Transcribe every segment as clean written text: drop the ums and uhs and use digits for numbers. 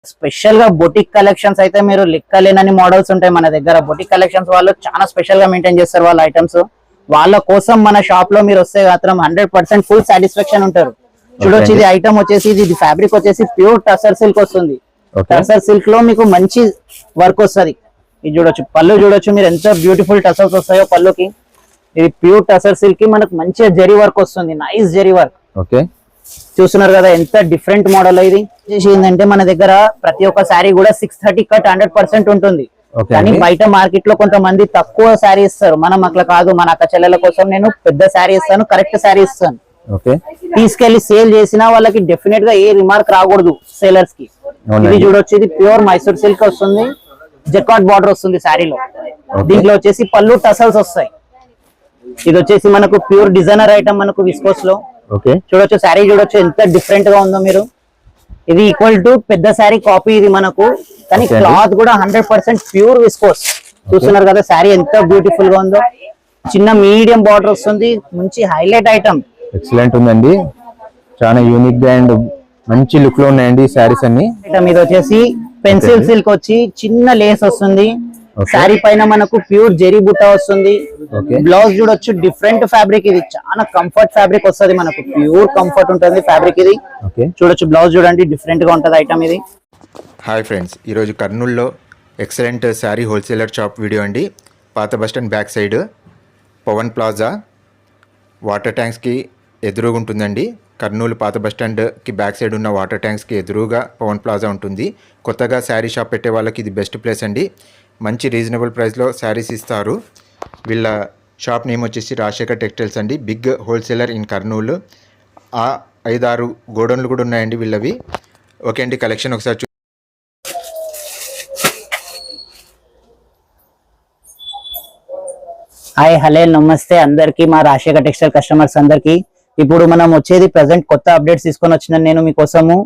Special గా boutique collections అయితే మీరు లెక్కలేనని మోడల్స్ ఉంటాయి మన దగ్గర. బొటిక్ కలెక్షన్స్ వాళ్ళు చాలా స్పెషల్ గా మెయింటైన్ చేస్తారు వాళ్ళ ఐటమ్స్. వాళ్ళ కోసం మన షాప్ లో మీరు వస్తే మాత్రం 100% ఫుల్ సాటిస్ఫాక్షన్ ఉంటారు. చూడొచ్చు, ఇది ఐటమ్ వచ్చేసి ఇది ఫ్యాబ్రిక్ వచ్చేసి ప్యూర్ టసర్ సిల్క్ వస్తుంది. టసర్ సిల్క్ లో మీకు మంచి వర్క్ వస్తుంది. ఇది చూడొచ్చు, పళ్ళు చూడొచ్చు మీరు ఎంత బ్యూటిఫుల్ టసర్స్ వస్తాయో పళ్ళుకి. ఇది ప్యూర్ టసర్ సిల్క్ కి మనకు మంచిగా జరీ వర్క్ వస్తుంది, నైస్ జరీ వర్క్. ఓకే, చూస్తున్నారు కదా ఎంత డిఫరెంట్ మోడల్. ఇది ఏంటంటే మన దగ్గర ప్రతి ఒక్క శారీ కూడా 630 కట్ 100% ఉంటుంది. కానీ బయట మార్కెట్ లో కొంతమంది తక్కువ శారీ ఇస్తారు, మనం అట్లా కాదు. మన అక్క చెల్లెల కోసం నేను పెద్ద శారీ ఇస్తాను, కరెక్ట్ శారీ ఇస్తాను. తీసుకెళ్లి సేల్ చేసినా వాళ్ళకి డెఫినెట్ గా ఏ రిమార్క్ రాకూడదు సేలర్స్ కి. ఇది చూడొచ్చు, ఇది ప్యూర్ మైసూర్ సిల్క్ వస్తుంది, జకాట్ బార్డర్ వస్తుంది శారీలో. దీంట్లో వచ్చేసి పళ్ళు టసల్స్ వస్తాయి. ఇది వచ్చేసి మనకు ప్యూర్ డిజైనర్ ఐటమ్ మనకు విస్కోస్ లో. చూడొచ్చు శారీ చూడొచ్చు ఎంత డిఫరెంట్ గా ఉందో మీరు. ఇది ఈక్వల్ టు పెద్ద శారీ కాపీ ఇది మనకు, కానీ క్లాత్ కూడా 100% ప్యూర్ విస్కోస్. చూస్తున్నారు కదా శారీ ఎంత బ్యూటిఫుల్ గా ఉందో. చిన్న మీడియం బార్డర్ వస్తుంది, మంచి హైలైట్ ఐటమ్. ఎక్సలెంట్ ఉందండి, చాలా యూనిక్ గా అండ్ మంచి లుక్ లో ఉన్నాయండి శారీస్ అన్ని. ఇది వచ్చేసి పెన్సిల్ సిల్క్ వచ్చి చిన్న లేస్ వస్తుంది. శారీ పైన మనకు ప్యూర్ జెరీ బుట్ట వస్తుంది. బ్లౌజ్ చూడొచ్చు, డిఫరెంట్ ఫ్యాబ్రిక్. ఇది చాలా కంఫర్ట్ ఫ్యాబ్రిక్ వస్తుంది మనకు, ప్యూర్ కంఫర్ట్ ఉంటుంది ఫ్యాబ్రిక్ ఇది. చూడొచ్చు బ్లౌజ్ చూడండి, డిఫరెంట్ గా ఉంటుంది ఐటమ్ ఇది. హాయ్ ఫ్రెండ్స్, ఈరోజు కర్నూలులో excellent sari wholesaler shop video అండి. పాత bus stand back side Pavan plaza water ట్యాంక్స్కి ఎదురుగా ఉంటుందండి. కర్నూలు పాత బస్టాండ్కి బ్యాక్ సైడ్ ఉన్న వాటర్ ట్యాంక్స్కి ఎదురుగా పవన్ ప్లాజా ఉంటుంది. కొత్తగా శారీ షాప్ పెట్టే వాళ్ళకి ఇది బెస్ట్ ప్లేస్ అండి. మంచి రీజనబుల్ ప్రైస్లో శారీస్ ఇస్తారు. వీళ్ళ షాప్ నేమ్ వచ్చేసి రాజశేఖర్ టెక్స్టైల్స్ అండి, బిగ్ హోల్సేలర్ ఇన్ కర్నూలు. 5-6 గోడౌన్లు కూడా ఉన్నాయండి వీళ్ళవి. ఓకే అండి, కలెక్షన్ ఒకసారి హాయ్ హలో నమస్తే అందరికి, మా రాజశేఖర్ టెక్స్టైల్ కస్టమర్స్ అందరికి. ఇప్పుడు మనం వచ్చేది ప్రెసెంట్ కొత్త అప్డేట్స్ తీసుకొని వచ్చిన నేను మీకోసము.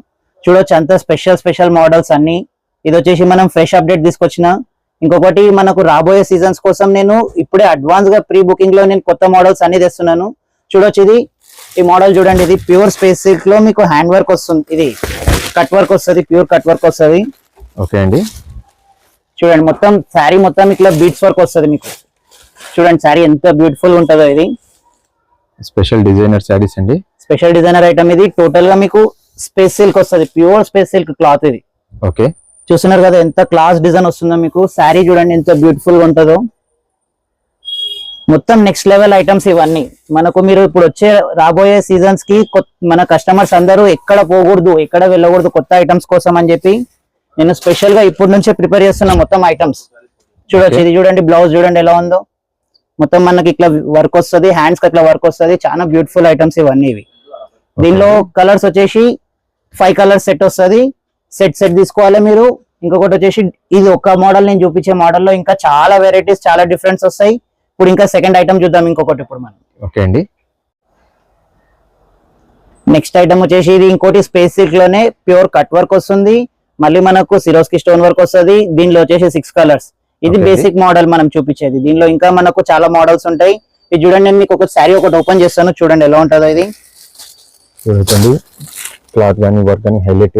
చూడొచ్చు అంత స్పెషల్ మోడల్స్ అన్ని. ఇది వచ్చేసి మనం ఫ్రెష్ అప్డేట్ తీసుకొచ్చిన. ఇంకొకటి మనకు రాబోయే సీజన్స్ కోసం నేను ఇప్పుడే అడ్వాన్స్ గా ప్రీ బుకింగ్ లో నేను కొత్త మోడల్స్ అన్ని తెస్తున్నాను. చూడొచ్చు, ఇది ఈ మోడల్ చూడండి, ఇది ప్యూర్ స్పేస్ సిల్క్ లో మీకు హ్యాండ్ వర్క్ వస్తుంది. ఇది కట్ వర్క్ వస్తుంది, ప్యూర్ కట్ వర్క్ వస్తుంది. ఓకే అండి, చూడండి మొత్తం శారీ మొత్తం ఇట్లా బీట్స్ వర్క్ వస్తుంది మీకు. చూడండి శారీ ఎంత బ్యూటిఫుల్ ఉంటుందో. ఇది స్పెషల్ డిజైనర్ శారీస్ అండి, స్పెషల్ డిజైనర్ ఐటమ్. ఇది టోటల్ గా మీకు స్పేస్ సిల్క్ వస్తుంది, ప్యూర్ స్పేస్ సిల్క్ క్లాత్ ఇది. ఓకే, చూస్తున్నారు కదా ఎంత క్లాస్ డిజైన్ వస్తుందో మీకు. శారీ చూడండి ఎంత బ్యూటిఫుల్ గా ఉంటుందో. మొత్తం నెక్స్ట్ లెవెల్ ఐటమ్స్ ఇవన్నీ మనకు. మీరు ఇప్పుడు వచ్చే రాబోయే సీజన్స్ కి మన కస్టమర్స్ అందరూ ఎక్కడ పోకూడదు, ఎక్కడ వెళ్ళకూడదు కొత్త ఐటమ్స్ కోసం అని చెప్పి నేను స్పెషల్ గా ఇప్పటి నుంచే ప్రిపేర్ చేస్తున్నా మొత్తం ఐటమ్స్. చూడొచ్చు, ఇది చూడండి బ్లౌజ్ చూడండి ఎలా ఉందో. మొత్తం మనకి ఇట్లా వర్క్ వస్తుంది, హ్యాండ్స్ కి అట్లా వర్క్ వస్తుంది. చాలా బ్యూటిఫుల్ ఐటమ్స్ ఇవన్నీ ఇవి. దీనిలో కలర్స్ వచ్చేసి 5 కలర్స్ సెట్ వస్తుంది. సెట్ తీసుకోవాలి మీరు. ఇంకొకటి వచ్చేసి ఇది ఒక మోడల్ నేను చూపించే మోడల్లో ఇంకా చాలా వెరైటీస్, చాలా డిఫరెన్స్ వస్తాయి. ఇప్పుడు ఇంకా సెకండ్ ఐటమ్ చూద్దాం ఇంకొకటి ఇప్పుడు మనం. ఓకే అండి, నెక్స్ట్ ఐటమ్ వచ్చేసి ఇది ఇంకోటి స్పేస్ సిల్క్ లోనే ప్యూర్ కట్ వర్క్ వస్తుంది. మళ్ళీ మనకు సిరోస్కి స్టోన్ వర్క్ వస్తుంది. దీనిలో వచ్చేసి 6 కలర్స్. ఇది బేసిక్ మోడల్ మనం చూపించేది. దీనిలో ఇంకా మనకు చాలా మోడల్స్ ఉంటాయి. ఇది చూడండి, నేను మీకు ఒక శారీ ఒకటి ఓపెన్ చేస్తాను, చూడండి ఎలా ఉంటుందో. ఇది చూడండి, క్లాత్ కానీ వర్క్ కానీ హైలైట్.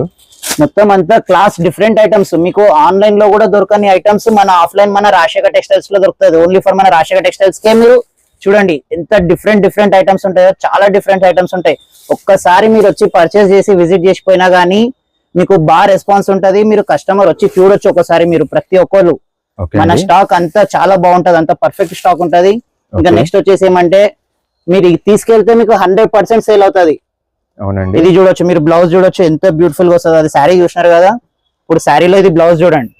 మొత్తం అంతా క్లాస్ డిఫరెంట్ ఐటమ్స్. మీకు ఆన్లైన్ లో కూడా దొరకని ఐటమ్స్ మన ఆఫ్లైన్ మన రాజశేఖర్ టెక్స్టైల్స్ లో దొరుకుతుంది. ఓన్లీ ఫర్ మన రాజశేఖర్ టెక్స్టైల్స్ కే. మీరు చూడండి ఎంత డిఫరెంట్ ఐటమ్స్ ఉంటాయో, చాలా డిఫరెంట్ ఐటమ్స్ ఉంటాయి. ఒక్కసారి మీరు వచ్చి పర్చేస్ చేసి విజిట్ చేసిపోయినా గానీ మీకు బాగా రెస్పాన్స్ ఉంటది. మీరు కస్టమర్ వచ్చి చూడొచ్చు ఒకసారి మీరు ప్రతి ఒక్కరు. మన స్టాక్ అంతా చాలా బాగుంటది, అంత పర్ఫెక్ట్ స్టాక్ ఉంటది. ఇంకా నెక్స్ట్ వచ్చేసి ఏమంటే మీరు తీసుకెళ్తే మీకు 100% సేల్ అవుతుంది. అవునండి, ఇది చూడొచ్చు మీరు, బ్లౌజ్ చూడొచ్చు ఎంత బ్యూటిఫుల్ గా వస్తుంది. అది శారీ చూసినారు కదా, ఇప్పుడు శారీలో ఇది బ్లౌజ్ చూడండి.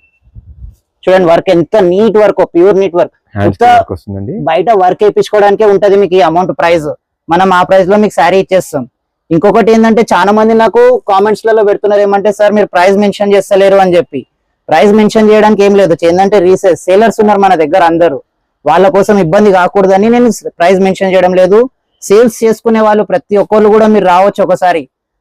చూడండి వర్క్ ఎంత neat work, pure neat work. బయట వర్క్ వేయించుకోవడానికే ఉంటది మీకు ఈ అమౌంట్ ప్రైస్. మనం ఆ ప్రైస్ లో మీకు శారీ ఇచ్చేస్తాం. ఇంకొకటి ఏంటంటే చాలా మంది నాకు కామెంట్స్ లలో పెడుతున్నారు ఏమంటే, సార్ మీరు ప్రైస్ మెన్షన్ చేస్తలేరు అని చెప్పి. ప్రైస్ మెన్షన్ చేయడానికి ఏం లేదు. ఏంటంటే సేలర్స్ ఉన్నారు మన దగ్గర అందరూ, వాళ్ళ కోసం ఇబ్బంది కాకూడదని నేను ప్రైస్ మెన్షన్ చేయడం లేదు. సేల్స్ చేసుకునే వాళ్ళు ప్రతి ఒక్కళ్ళు కూడా మీరు రావచ్చు ఒకసారి.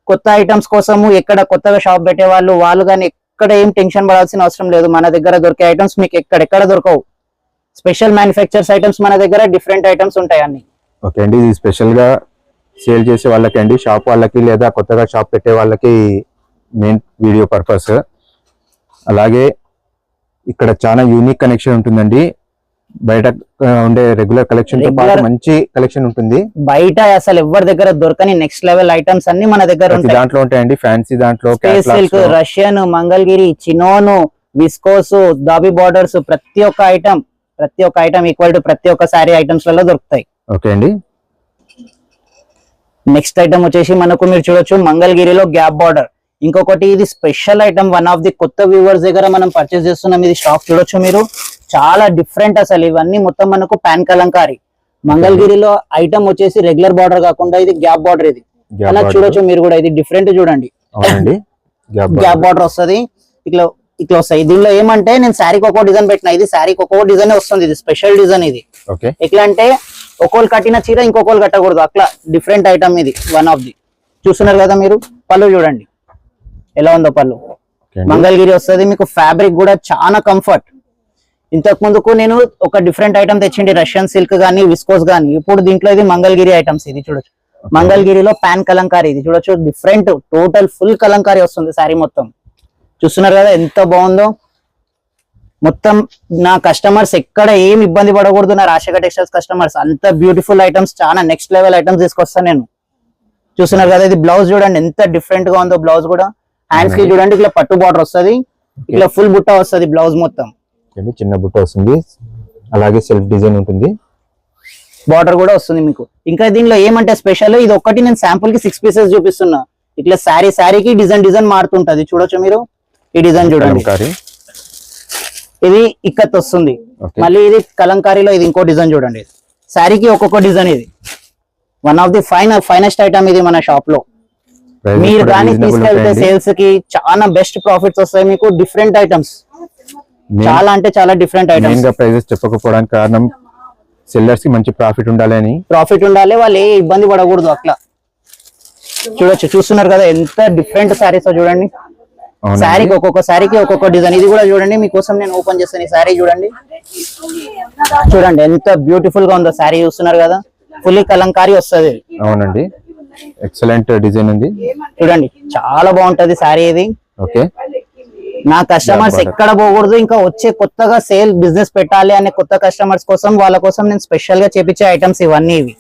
కొత్త ఐటమ్స్ కోసము ఎక్కడ కొత్తగా షాప్ పెట్టే వాళ్ళు కానీ ఎక్కడ ఏం టెన్షన్ పడాల్సిన అవసరం లేదు. మన దగ్గర దొరికే ఐటమ్స్ మీకు ఎక్కడెక్కడ దొరకవు. స్పెషల్ మ్యానుఫ్యాక్చర్స్ ఐటమ్స్ మన దగ్గర డిఫరెంట్ ఐటమ్స్ ఉంటాయి అన్ని. ఓకే అండి, ఇది స్పెషల్ గా సేల్ చేసే వాళ్ళకి అండి, షాప్ వాళ్ళకి లేదా కొత్తగా షాప్ పెట్టే వాళ్ళకి మెయిన్ వీడియో పర్పస్. అలాగే ఇక్కడ చాలా యూనిక్ కలెక్షన్ ఉంటుందండి. బయట ఉండే రెగ్యులర్ కలెక్షన్ తో పాటు మంచి కలెక్షన్ ఉంటుంది. బయట అసలు ఎవరి దగ్గర దొరకని నెక్స్ట్ లెవెల్ ఐటమ్స్ అన్ని మన దగ్గర ఉంటాయి. దాంట్లో ఉంటాయండి ఫ్యాన్సీ దాంట్లో silk, Russian, Mangalagiri, chinon, viscose, దాబీ బార్డర్స్ ప్రతి ఒక్క ఐటమ్ ఈక్వల్ టు ప్రతి ఒక్క సారీ ఐటమ్స్ లలో దొరుకుతాయి. ఓకే అండి. నెక్స్ట్ ఐటమ్ వచ్చేసి మనకు మీరు చూడొచ్చు మంగళగిరిలో గ్యాప్ బార్డర్. ఇంకొకటి ఇది special item, one of the కొత్త వ్యూవర్స్ దగ్గర మనం పర్చేస్ చేస్తున్నాం. ఇది స్టాక్ చూడొచ్చు మీరు, చాలా డిఫరెంట్ అసలు. ఇవన్నీ మొత్తం మనకు పాన్ కలంకారీ. మంగళగిరిలో ఐటమ్ వచ్చేసి రెగ్యులర్ బార్డర్ కాకుండా ఇది గ్యాప్ బార్డర్. ఇది అలా చూడొచ్చు మీరు కూడా, ఇది డిఫరెంట్ చూడండి. గ్యాప్ బార్డర్ వస్తుంది, ఇట్లా ఇట్లా వస్తాయి. దీనిలో ఏమంటే నేను శారీకి ఒక్కో డిజైన్ పెట్టిన, ఇది శారీకి ఒక్కో డిజైన్ వస్తుంది. ఇది స్పెషల్ డిజైన్. ఇది ఎట్లా అంటే ఒక్కోళ్ళు కట్టిన చీర ఇంకొకళ్ళు కట్టకూడదు, అట్లా డిఫరెంట్ ఐటమ్. ఇది వన్ ఆఫ్ ది చూస్తున్నారు కదా మీరు. పళ్ళు చూడండి ఎలా ఉందో పళ్ళు. మంగళగిరి వస్తుంది మీకు. ఫ్యాబ్రిక్ కూడా చాలా కంఫర్ట్. ఇంతకు ముందుకు నేను ఒక డిఫరెంట్ ఐటమ్ తెచ్చింది, రష్యన్ సిల్క్ గానీ, విస్కోస్ గానీ. ఇప్పుడు దీంట్లో ఇది మంగళగిరి ఐటమ్స్. ఇది చూడొచ్చు మంగళగిరిలో పాన్ కలంకారీ. ఇది చూడొచ్చు డిఫరెంట్, టోటల్ ఫుల్ కలంకారీ వస్తుంది శారీ మొత్తం. చూస్తున్నారు కదా ఎంత బాగుందో. మొత్తం నా కస్టమర్స్ ఎక్కడ ఏం ఇబ్బంది పడకూడదు, నా రాజశేఖర్ టెక్స్టైల్స్ కస్టమర్స్. అంత బ్యూటిఫుల్ ఐటమ్స్, చాలా నెక్స్ట్ లెవెల్ ఐటమ్స్ తీసుకొస్తాను నేను. చూస్తున్నారు కదా, ఇది బ్లౌజ్ చూడండి ఎంత డిఫరెంట్ గా ఉందో. బ్లౌజ్ కూడా హ్యాండ్స్ కి చూడండి ఇట్లా పట్టు బార్డర్ వస్తుంది, ఇట్లా ఫుల్ బుట్ట వస్తుంది బ్లౌజ్ మొత్తం. చిన్న బుట్ట వస్తుంది, అలాగే సెల్ఫ్ డిజైన్ ఉంటుంది, బార్డర్ కూడా వస్తుంది మీకు. ఇంకా దీనిలో ఏమంటే స్పెషల్, ఇది ఒక్కటి నేను శాంపుల్ కి 6 పీసెస్ చూపిస్తున్నా. ఇట్లా శారీకి డిజైన్ మారుతుంటది. చూడొచ్చు మీరు, ఈ డిజైన్ చూడండి. ఇది ఇక్కత్ వస్తుంది, మళ్ళీ ఇది కలంకారీలో ఇది ఇంకో డిజైన్ చూడండి. శారీకి ఒక్కొక్క డిజైన్. ఇది one of the finest item ఇది మన షాప్ లో. మీరు కానీ తీసుకెళ్తే సేల్స్ కి చాలా బెస్ట్ ప్రాఫిట్స్ వస్తాయి మీకు. డిఫరెంట్ ఐటమ్స్, చాలా అంటే చాలా డిఫరెంట్ ఐటమ్స్. ప్రైజెస్ చెప్పకపోవడానికి కారణం సెల్లర్స్ కి మంచి ప్రాఫిట్ ఉండాలి, వాళ్ళు ఏ ఇబ్బంది పడకూడదు అట్లా. చూడొచ్చు, చూస్తున్నారు కదా ఎంత డిఫరెంట్ శారీస్ చూడండి. శారీకి ఒక్కొక్క డిజైన్. ఇది కూడా చూడండి మీకోసం నేను ఓపెన్ చేస్తాను. ఈ శారీ చూడండి ఎంత బ్యూటిఫుల్ గా ఉందో శారీ. చూస్తున్నారు కదా, ఫుల్లీ కలంకారీ వస్తుంది. అవునండి, ఎక్సలెంట్ డిజైన్ ఉంది చూడండి, చాలా బాగుంటది శారీ ఇది. ఓకే, నా కస్టమర్స్ ఎక్కడ పోకూడదు, ఇంకా వచ్చే కొత్తగా సేల్ బిజినెస్ పెట్టాలి అనే కొత్త కస్టమర్స్ కోసం, వాళ్ళ కోసం నేను స్పెషల్ గా చేపించే ఐటమ్స్ ఇవన్నీ. ఇవి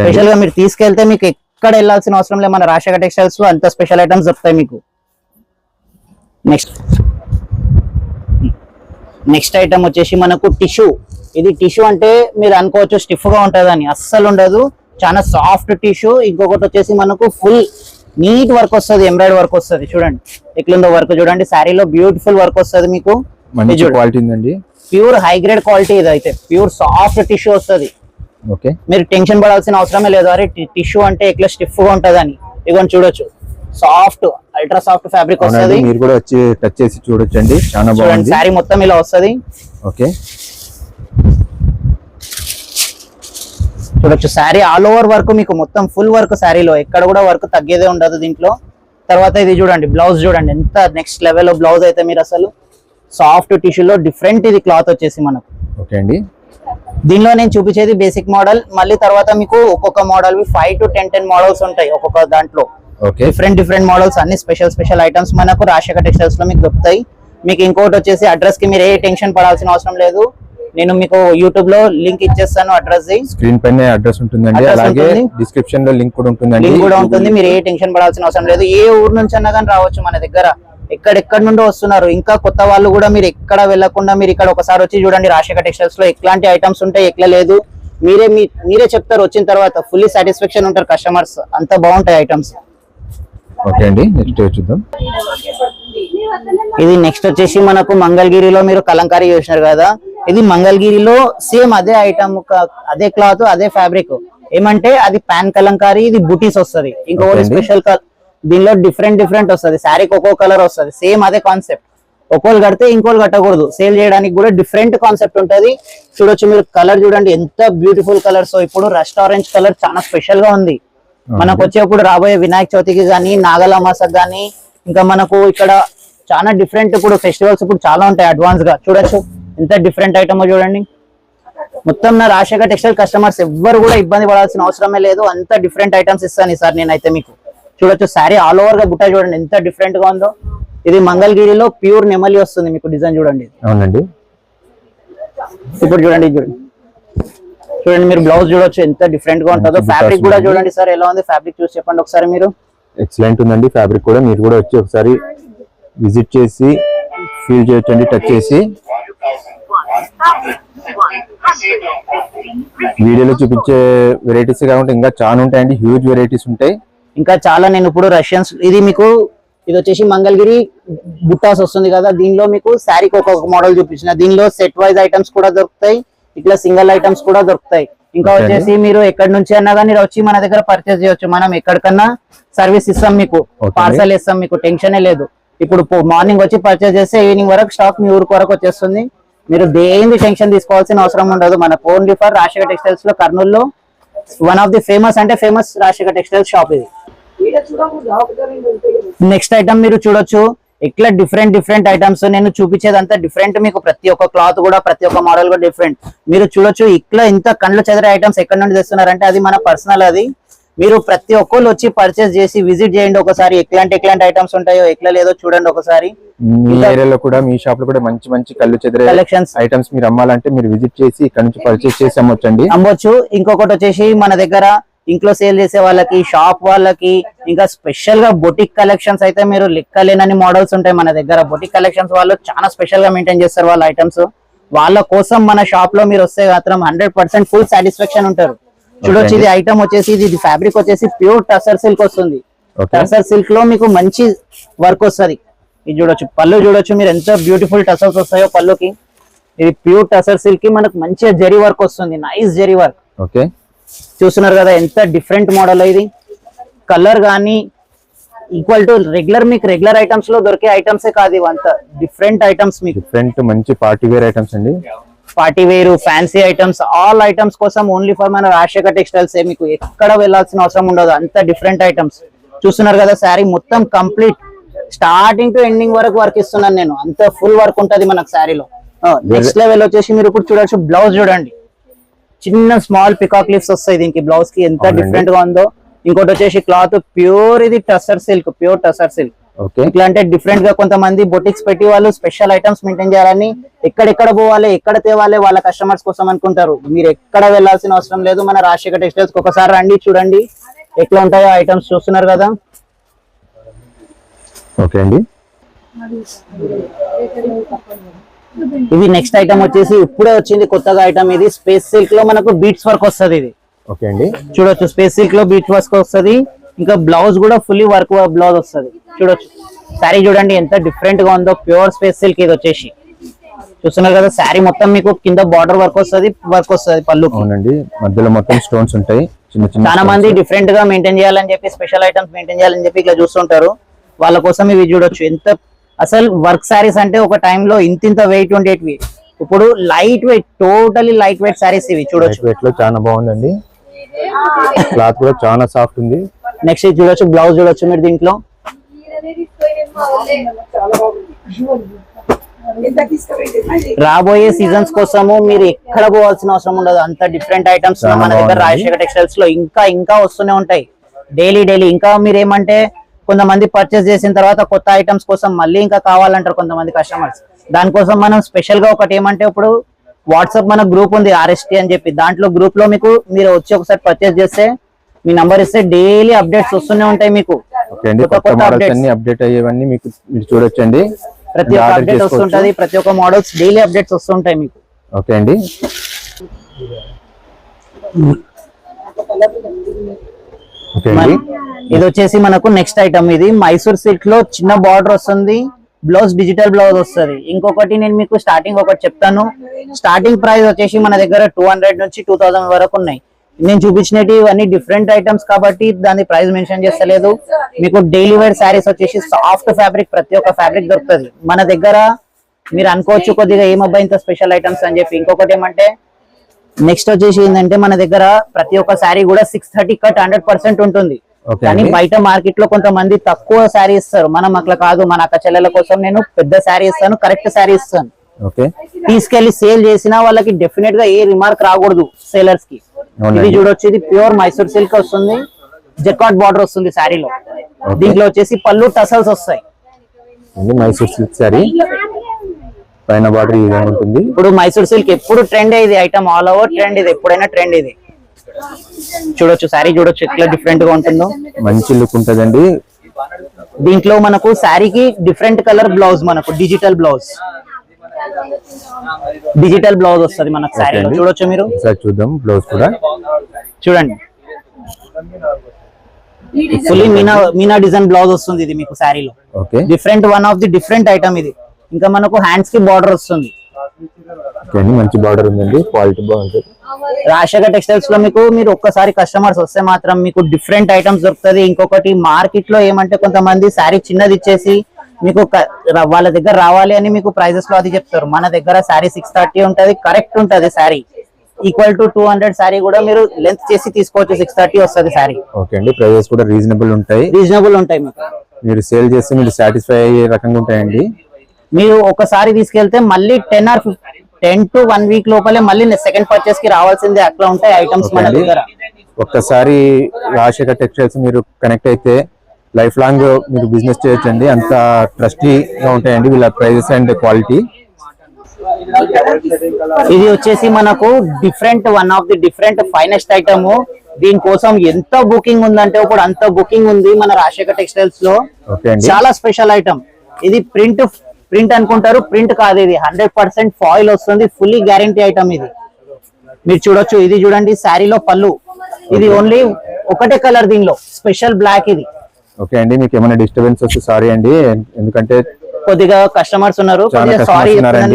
స్పెషల్ గా మీరు తీసుకెళ్తే మీకు ఎక్కడ వెళ్ళాల్సిన అవసరం లేదు. మన రాజశేఖర్ టెక్స్టైల్స్ లో అంత స్పెషల్ ఐటమ్స్ దొరుకుతాయి మీకు. నెక్స్ట్ ఐటమ్ వచ్చేసి మనకు టిష్యూ. ఇది టిష్యూ అంటే మీరు అనుకోవచ్చు స్టిఫ్ గా ఉంటది అని, అస్సలు ఉండదు. చాలా సాఫ్ట్ టిష్యూ. ఇంకొకటి వచ్చేసి మనకు ఫుల్ నీట్ వర్క్ వస్తుంది, ఎంబ్రాయిడ్ వర్క్ వస్తుంది. చూడండి ఎట్లుందో వర్క్ చూడండి. శారీలో బ్యూటిఫుల్ వర్క్ వస్తుంది మీకు. Pure high grade quality. ఇది అయితే ప్యూర్ సాఫ్ట్ టిష్యూ వస్తుంది. మీరు టెన్షన్ పడాల్సిన అవసరమే లేదు, అరే టిష్యూ అంటే ఎట్లా స్టిఫ్ గా ఉంటది అని. ఇదిగోండి చూడొచ్చు, సాఫ్ట్ అల్ట్రా సాఫ్ట్ ఫ్యాబ్రిక్ వస్తుంది. మీరు కూడా వచ్చి టచ్ చేసి చూడొచ్చండి, చాలా బాగుంది. శారీ మొత్తం ఇలా వస్తుంది. ఓకే, చూడొచ్చు శారీ ఆల్ ఓవర్ వర్క్ మీకు, మొత్తం ఫుల్ వర్క్ శారీలో. ఎక్కడ కూడా వర్క్ తగ్గేదే ఉండదు దీంట్లో. తర్వాత ఇది చూడండి, బ్లౌజ్ చూడండి ఎంత నెక్స్ట్ లెవెల్ బ్లౌజ్ అయితే. మీరు అసలు సాఫ్ట్ టిష్యూలో డిఫరెంట్ ఇది క్లాత్ వచ్చేసి మనకు. ఓకే అండి, దీనిలో నేను చూపించేది బేసిక్ మోడల్. మళ్ళీ తర్వాత మీకు ఒక్కొక్క మోడల్ 5 to 10 మోడల్స్ ఉంటాయి ఒక్కొక్క దాంట్లో. డిఫరెంట్ మోడల్స్, అన్ని స్పెషల్ ఐటమ్స్ మనకు రాజశేఖర్ టెక్స్టైల్స్ లో మీకు దొరుకుతాయి. మీకు ఇంకోటి వచ్చేసి అడ్రస్ కి మీరు ఏ టెన్షన్ పడాల్సిన అవసరం లేదు. నేను మీకు యూట్యూబ్ లో లింక్ ఇచ్చేస్తాను, అడ్రస్ స్క్రీన్ పైన అడ్రస్ ఉంటుందండి, అలాగే డిస్క్రిప్షన్ లో లింక్ కూడా ఉంటుంది. మీరు ఏ టెన్షన్ పడాల్సిన అవసరం లేదు. ఏ ఊరు నుంచి అన్నా కానీ రావచ్చు మన దగ్గర. ఎక్కడెక్కడ నుండో వస్తున్నారు. ఇంకా కొత్త వాళ్ళు కూడా మీరు ఎక్కడ వెళ్లకుండా మీరు ఇక్కడ ఒకసారి వచ్చి చూడండి. రాజశేఖర్ టెక్స్టైల్స్ లో ఎట్లాంటి ఐటమ్స్ ఉంటాయి, ఎట్లా లేదు మీరే చెప్తారు. వచ్చిన తర్వాత ఫుల్లీ సాటిస్ఫాక్షన్ ఉంటారు కస్టమర్స్. అంత బాగుంటాయి ఐటమ్స్. ఓకే అండి, నెక్స్ట్ చూద్దాం. ఇది నెక్స్ట్ వచ్చేసి మనకు మంగళగిరిలో మీరు కలంకారీ చూసినారు కదా. ఇది మంగళగిరిలో సేమ్ అదే ఐటమ్, అదే క్లాత్, అదే ఫ్యాబ్రిక్. ఏమంటే అది పాన్ కలంకారీ, ఇది బూటీస్ వస్తుంది. ఇంకొకటి స్పెషల్ దీనిలో డిఫరెంట్ వస్తుంది. శారీకి ఒక్కో కలర్ వస్తుంది. సేమ్ అదే కాన్సెప్ట్. ఒక్కోళ్ళు కడితే ఇంకోళ్ళు కట్టకూడదు. సేల్ చేయడానికి కూడా డిఫరెంట్ కాన్సెప్ట్ ఉంటది. చూడొచ్చు మీరు, కలర్ చూడండి ఎంత బ్యూటిఫుల్ కలర్స్. ఇప్పుడు రస్ట్ ఆరెంజ్ కలర్ చాలా స్పెషల్ గా ఉంది. మనకు వచ్చేప్పుడు రాబోయే వినాయక చవితికి గానీ, నాగలమాసకు గానీ, ఇంకా మనకు ఇక్కడ చాలా డిఫరెంట్ ఇప్పుడు ఫెస్టివల్స్ ఇప్పుడు చాలా ఉంటాయి అడ్వాన్స్ గా. చూడొచ్చు ఎంత డిఫరెంట్ ఐటమ్ చూడండి. మొత్తం నా రాజశేఖర్ టెక్స్టైల్ కస్టమర్స్ ఎవ్వరు కూడా ఇబ్బంది పడాల్సిన అవసరమే లేదు. అంత డిఫరెంట్ ఐటమ్స్ ఇస్తాను సార్ నేనైతే మీకు. చూడొచ్చు శారీ ఆల్ ఓవర్ గా బుట్ట చూడండి ఎంత డిఫరెంట్ గా ఉందో. ఇది మంగళగిరిలో ప్యూర్ నెమలి వస్తుంది మీకు డిజైన్ చూడండి. అవునండి. ఇప్పుడు చూడండి చూడండి మీరు బ్లౌజ్ చూడొచ్చు ఎంత డిఫరెంట్ గా ఉంటుందో. ఫ్యాబ్రిక్ కూడా చూడండి సార్ ఎలా ఉంది, ఫ్యాబ్రిక్ చూసి చెప్పండి ఒకసారి మీరు. ఎక్సలెంట్ ఉందండి ఫ్యాబ్రిక్ కూడా. మీరు కూడా వచ్చి ఒకసారి విజిట్ చేసి ఫీల్ చేయొచ్చండి, టచ్ చేసి. వీడియోలో చూపించే వెరైటీస్ కాకుండా ఇంకా చాలా ఉంటాయండి, హ్యూజ్ వెరైటీస్ ఉంటాయి ఇంకా చాలా. నేను ఇప్పుడు రష్యన్స్ ఇది మీకు ఇది వచ్చేసి మంగళగిరి బుట్టాస్ వస్తుంది కదా, దీనిలో మీకు శారీకి ఒక్కొక్క మోడల్ చూపించిన. దీనిలో సెట్ వైజ్ ఐటమ్స్ కూడా దొరుకుతాయి, ఇట్లా సింగిల్ ఐటమ్స్ కూడా దొరుకుతాయి. ఇంకా వచ్చేసి మీరు ఎక్కడి నుంచి అన్నా కానీ వచ్చి మన దగ్గర పర్చేస్ చేయొచ్చు. మనం ఎక్కడికన్నా సర్వీస్ ఇస్తాం, మీకు పార్సల్ ఇస్తాం, మీకు టెన్షనే లేదు. ఇప్పుడు మార్నింగ్ వచ్చి పర్చేస్ చేస్తే ఈవినింగ్ వరకు స్టాక్ మీ ఊరికి వరకు వచ్చేస్తుంది. మీరు దేని టెన్షన్ తీసుకోవాల్సిన అవసరం ఉండదు. మన ఓన్లీ ఫర్ రాజశేఖర్ టెక్స్టైల్స్ లో కర్నూలులో వన్ ఆఫ్ ది ఫేమస్ అంటే ఫేమస్ రాజశేఖర్ టెక్స్టైల్స్ షాప్ ఇది. నెక్స్ట్ ఐటమ్ మీరు చూడొచ్చు ఇట్లా డిఫరెంట్ ఐటమ్స్. నేను చూపించేదంతా డిఫరెంట్ మీకు. ప్రతి ఒక్క క్లాత్ కూడా ప్రతి ఒక్క మోడల్ కూడా డిఫరెంట్. మీరు చూడొచ్చు ఇట్లా ఇంత కళ్ళు చెదిరే ఐటమ్స్ ఎక్కడ నుండి తెస్తున్నారంటే అది మన పర్సనల్. అది మీరు ప్రతి ఒక్కళ్ళు వచ్చి పర్చేస్ చేసి విజిట్ చేయండి ఒకసారి. ఎట్లాంటి ఐటమ్స్ ఉంటాయో ఎట్లా లేదో చూడండి ఒకసారి. మీ ఏరియాలో కూడా మీ షాప్ లో కూడా మంచి కళ్ళు చెదిరే కలెక్షన్స్ ఐటమ్స్ మీరు అమ్మాలంటే మీరు విజిట్ చేసి ఇక్కడ నుంచి పర్చేస్ చేసి అమ్మొచ్చు. ఇంకొకటి వచ్చేసి మన దగ్గర ఇంట్లో సేల్ చేసే వాళ్ళకి, షాప్ వాళ్ళకి, ఇంకా స్పెషల్ గా బొటిక్ కలెక్షన్స్ అయితే మీరు లెక్కలేనని మోడల్స్ ఉంటాయి మన దగ్గర. బొటిక్ కలెక్షన్స్ వాళ్ళు చాలా స్పెషల్ గా మెయింటైన్ చేస్తారు వాళ్ళ ఐటమ్స్. వాళ్ళ కోసం మన షాప్ లో మీరు వస్తే మాత్రం 100% ఫుల్ సాటిస్ఫాక్షన్ ఉంటారు. చూడొచ్చు ఇది ఐటమ్ వచ్చేసి ఇది ఫ్యాబ్రిక్ వచ్చేసి ప్యూర్ టసర్ సిల్క్ వస్తుంది. టసర్ సిల్క్ లో మీకు మంచి వర్క్ వస్తుంది. ఇది చూడొచ్చు పళ్ళు చూడొచ్చు మీరు ఎంత బ్యూటిఫుల్ టసర్స్ వస్తాయో పళ్ళుకి. ఇది ప్యూర్ టసర్ సిల్క్ కి మనకు మంచిగా జరీ వర్క్ వస్తుంది, నైస్ జరీ వర్క్. ఓకే చూస్తున్నారు కదా ఎంత డిఫరెంట్ మోడల్. ఇది కలర్ గానీ ఈక్వల్ టు రెగ్యులర్ ఐటమ్స్ లో దొరికే ఐటమ్సే కాదు, ఇవంతా డిఫరెంట్ ఐటమ్స్. మీకు డిఫరెంట్ మంచి పార్టీ వేర్ ఐటమ్స్ అండి, పార్టీ వేరు ఫ్యాన్సీ ఐటమ్స్, ఆల్ ఐటమ్స్ కోసం ఓన్లీ ఫర్ మన రాజశేఖర్ టెక్స్టైల్స్. మీకు ఎక్కడ వెళ్ళాల్సిన అవసరం ఉండదు, అంత డిఫరెంట్ ఐటమ్స్. చూస్తున్నారు కదా శారీ మొత్తం కంప్లీట్ స్టార్టింగ్ టు ఎండింగ్ వరకు వర్క్ ఇస్తున్నాను నేను. అంత ఫుల్ వర్క్ ఉంటది మనకు శారీలో. నెక్స్ట్ లెవెల్ వచ్చేసి మీరు ఇప్పుడు చూడొచ్చు బ్లౌజ్ చూడండి. చిన్న స్మాల్ పికాక్ లీఫ్స్ వస్తాయి దీనికి బ్లౌజ్ కి, ఎంత డిఫరెంట్ గా ఉందో. ఇంకోటి వచ్చేసి క్లాత్ ప్యూర్ ఇది tussar silk, pure tussar silk. ఇట్లా అంటే డిఫరెంట్ గా కొంతమంది బొటిక్స్ పెట్టి వాళ్ళు స్పెషల్ ఐటమ్స్ మెయింటైన్ చేయాలని ఎక్కడెక్కడ పోవాలి ఎక్కడ తేవాలి వాళ్ళ కస్టమర్స్ కోసం అనుకుంటారు. మీరు ఎక్కడ వెళ్లాల్సిన అవసరం లేదు. మన రాజశేఖర్ టెక్స్టైల్స్ కి ఒకసారి రండి, చూడండి ఎట్లా ఉంటాయో ఐటమ్స్. చూస్తున్నారు కదా. ఓకే అండి. ఇది నెక్స్ట్ ఐటమ్ వచ్చేసి ఇప్పుడే వచ్చింది కొత్తగా ఐటమ్. ఇది స్పేస్ సిల్క్ లో మనకు బీట్స్ వర్క్ వస్తుంది. ఇది ఓకే అండి. చూడొచ్చు స్పేస్ సిల్క్ లో బీట్స్ వర్క్ వస్తుంది. ఇంకా బ్లౌజ్ కూడా ఫుల్లీ వర్క్ బ్లౌజ్ వస్తుంది. చూడొచ్చు శారీ చూడండి ఎంత డిఫరెంట్ గా ఉందో. ప్యూర్ స్పేస్ సిల్క్ ఇది వచ్చేసి. చూస్తున్నారు కదా శారీ మొత్తం మీకు కింద బార్డర్ వర్క్ వస్తుంది పళ్ళు. అవునండి, మధ్యలో మొత్తం స్టోన్స్ ఉంటాయి. చాలా మంది డిఫరెంట్ గా మెయింటైన్ చేయాలని చెప్పి స్పెషల్ ఐటమ్స్ మెయింటైన్ చేయాలని చెప్పి ఇట్లా చూస్తుంటారు. వాళ్ళ కోసం ఇవి చూడొచ్చు. ఎంత అసలు వర్క్ శారీస్ అంటే ఒక టైంలో ఇంత వెయిట్ ఉండేటివి, ఇప్పుడు light weight, totally light weight saris ఇవి. చూడొచ్చు వెయిట్ లో చాలా బాగుందండి, క్లాత్ కూడా చాలా సాఫ్ట్ ఉంది. నెక్స్ట్ చూడొచ్చు బ్లౌజ్ చూడొచ్చు మీరు దీంట్లో. రాబోయే సీజన్స్ కోసము మీరు ఎక్కడ పోవాల్సిన అవసరం ఉండదు, అంత డిఫరెంట్ ఐటమ్స్ మన దగ్గర రాజశేఖర్ టెక్స్టైల్స్ లో ఇంకా వస్తూనే ఉంటాయి డైలీ. ఇంకా మీరు ఏమంటే కొంతమంది పర్చేస్ చేసిన తర్వాత కొత్త ఐటమ్స్ కోసం మళ్ళీ ఇంకా కావాలంటారు కొంతమంది కస్టమర్స్. దానికోసం మనం స్పెషల్ గా ఒకటి ఏమంటే ఇప్పుడు వాట్సాప్ మన గ్రూప్ ఉంది RST అని చెప్పి. దాంట్లో గ్రూప్ లో మీకు మీరు వచ్చి ఒకసారి పర్చేస్ చేస్తే మీ నంబర్ ఇస్తే డైలీ అప్డేట్స్ వస్తూనే ఉంటాయి మీకు. అప్డేట్ అయ్యేవన్నీ మీకు మీరు చూడొచ్చండి. ప్రతి ఒక్క అప్డేట్ వస్తుంటది, ప్రతి ఒక్క మోడల్స్ డైలీ అప్డేట్స్ వస్తుంటాయి మీకు. ఓకే అండి. ఇది వచ్చేసి మనకు నెక్స్ట్ ఐటమ్. ఇది మైసూర్ సిల్క్ లో చిన్న బార్డర్ వస్తుంది, బ్లౌజ్ డిజిటల్ బ్లౌజ్ వస్తుంది. ఇంకొకటి నేను మీకు స్టార్టింగ్ ఒకటి చెప్తాను. స్టార్టింగ్ ప్రైస్ వచ్చేసి మన దగ్గర 200 నుంచి 2000 వరకు ఉన్నాయి. నేను చూపించినవి ఇవన్నీ డిఫరెంట్ ఐటమ్స్ కాబట్టి దాని ప్రైస్ మెన్షన్ చేస్తలేదు. మీకు డైలీ వేర్ శారీస్ వచ్చేసి సాఫ్ట్ ఫ్యాబ్రిక్, ప్రతి ఒక్క ఫ్యాబ్రిక్ దొరుకుతుంది మన దగ్గర. మీరు అనుకోవచ్చు కొద్దిగా ఏమబ్బా ఇంత స్పెషల్ ఐటమ్స్ అని చెప్పి. ఇంకొకటి ఏమంటే నెక్స్ట్ వచ్చేసి ఏంటంటే మన దగ్గర ప్రతి ఒక్క శారీ కూడా 630 కట్ 100% ఉంటుంది. కానీ బయట మార్కెట్ లో కొంతమంది తక్కువ శారీ ఇస్తారు, మనం అట్లా కాదు. మన అక్క చెల్లెల కోసం నేను పెద్ద శారీ ఇస్తాను, కరెక్ట్ శారీ ఇస్తాను. తీసుకెళ్లి సేల్ చేసినా వాళ్ళకి డెఫినెట్ గా ఏ రిమార్క్ రాకూడదు సేలర్స్ కి. ఇది చూడొచ్చు, ఇది ప్యూర్ మైసూర్ సిల్క్ వస్తుంది, జకాట్ బార్డర్ వస్తుంది శారీలో. దీంట్లో వచ్చేసి పళ్ళు టసల్స్ వస్తాయి. ఇది మైసూర్ సిల్క్ సారీ, పైన బార్డర్ ఈ విధంగా ఉంటుంది. ఇప్పుడు మైసూర్ సిల్క్ ఎప్పుడు ట్రెండ్ ఇది ఐటమ్, ఆల్ ఓవర్ ట్రెండ్ ఇది, ఎప్పుడైనా ట్రెండ్ ఇది. చూడొచ్చు శారీ చూడొచ్చు ఎట్లా డిఫరెంట్ గా ఉంటుందో, మంచి లుక్ ఉంటదండి. దీంట్లో మనకు శారీకి డిఫరెంట్ కలర్ బ్లౌజ్, మనకు డిజిటల్ బ్లౌజ్ వస్తుంది మనకు శారీలో. చూడొచ్చు మీరు ఒకసారి చూద్దాం బ్లౌజ్ కూడా. చూడండి ఫుల్లీ మీనా డిజైన్ బ్లౌజ్ వస్తుంది ఇది మీకు శారీలో. Okay, different one of the different item ఇది. ఇంకా మనకు హ్యాండ్స్ కి బార్డర్ వస్తుంది. మంచి బార్డర్ ఉందండి, క్వాలిటీ బాగుంటుంది. రాజశేఖర్ టెక్స్టైల్స్ లో మీకు మీరు ఒక్కసారి కస్టమర్స్ వస్తే మాత్రం మీకు డిఫరెంట్ ఐటమ్స్ దొరుకుతుంది. ఇంకొకటి మార్కెట్ లో ఏమంటే కొంతమంది శారీ చిన్నది ఇచ్చేసి మీకు వాళ్ళ దగ్గర రావాలి అని మీకు ప్రైజెస్ లో అది చెప్తారు. మన దగ్గర శారీ 630 ఉంటది, కరెక్ట్ ఉంటది. శారీ ఈక్వల్ టు 200 శారీ కూడా మీరు లెంత్ చేసి తీసుకోవచ్చు, 630 వస్తుంది శారీ. ఓకే అండి, ప్రైజెస్ కూడా రీజనబుల్ ఉంటాయి మీకు. మీరు సేల్ చేస్తే మీరు సాటిస్ఫై అయ్యే రకంగా ఉంటాయండి. మీరు ఒకసారి తీసుకెళ్తే మళ్ళీ 10 to 1 వీక్ లోపలే మళ్ళీ సెకండ్ పర్చేస్ కి రావాల్సిందే, అట్లా ఉంటాయి ఐటమ్స్ మన దగ్గర. ఒక్కసారి రాజశేఖర్ టెక్స్టైల్స్ మీరు కనెక్ట్ అయితే లైఫ్ లాంగ్ మీరు బిజినెస్ చేయొచ్చండి, అంత ట్రస్టీగా ఉంటాయండి వీళ్ళ ప్రైజెస్ అండ్ క్వాలిటీ. ఇది వచ్చేసి మనకు different one of the different finest item. దీనికోసం ఎంత బుకింగ్ ఉందంటే ఇప్పుడు అంత బుకింగ్ ఉంది మన రాజశేఖర్ టెక్స్టైల్స్ లో. చాలా స్పెషల్ ఐటమ్ ఇది. ప్రింట్ అనుకుంటారు, ప్రింట్ కాదు ఇది, 100% ఫాయిల్ వస్తుంది, ఫుల్లీ గ్యారంటీ ఐటమ్ ఇది. మీరు చూడొచ్చు, ఇది చూడండి శారీలో పళ్ళు, ఇది ఓన్లీ ఒకటే కలర్, దీనిలో స్పెషల్ బ్లాక్ ఇది. ఓకే అండి, మీకు ఏమైనా డిస్టర్బెన్స్ వస్తే సారీ అండి, ఎందుకంటే కొద్దిగా కస్టమర్స్ ఉన్నారు, సారీ